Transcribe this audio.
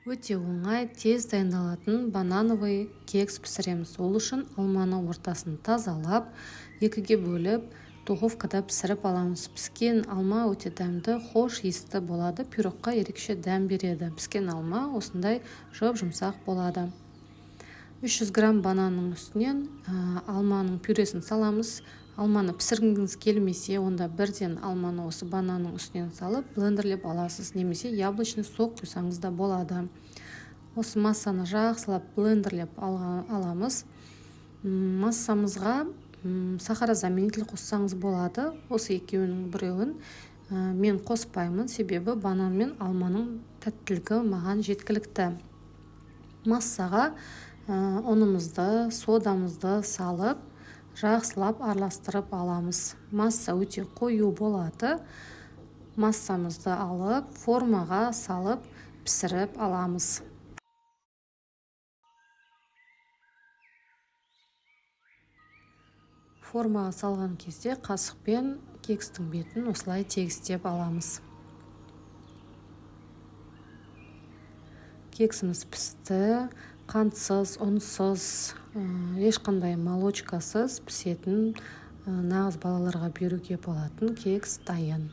Өте оңай, тез дайындалатын банановый кекс пісіреміз. Ол үшін алманы ортасын тазалап, екіге бөліп, духовкада пісіріп аламыз. Піскен алма өте дәмді, хош иісті болады, пирогқа ерекше дәм береді. Піскен алма осындай жұп-жұмсақ болады. 300 грамм бананның үстінен алманың пюресін саламыз. Алманы пісіргіңіз келмесе, онда бірден алманы осы бананның үстінен салып, блендерлеп аласыз, немесе яблочный сок құйсаңыз да болады. Осы массаны жақсылап блендерлеп аламыз. Массамызға сахарозаменитель қоссаңыз болады. Осы екеуінің біреуін мен қоспаймын, себебі банан мен алманың тәттілігі маған жеткілікті. Массаға ұнымызды, содамызды салып, жақсылап араластырып аламыз. Масса өте қою болады. Массамызды алып, формаға салып, пісіріп аламыз. Формаға салған кезде қасықпен кекстің бетін осылай тегістеп аламыз. Кексіміз пісті, қантсыз, ұнсыз, ешқандай молочкасыз пісетін, нағыз балаларға беруге болатын кекс дайын.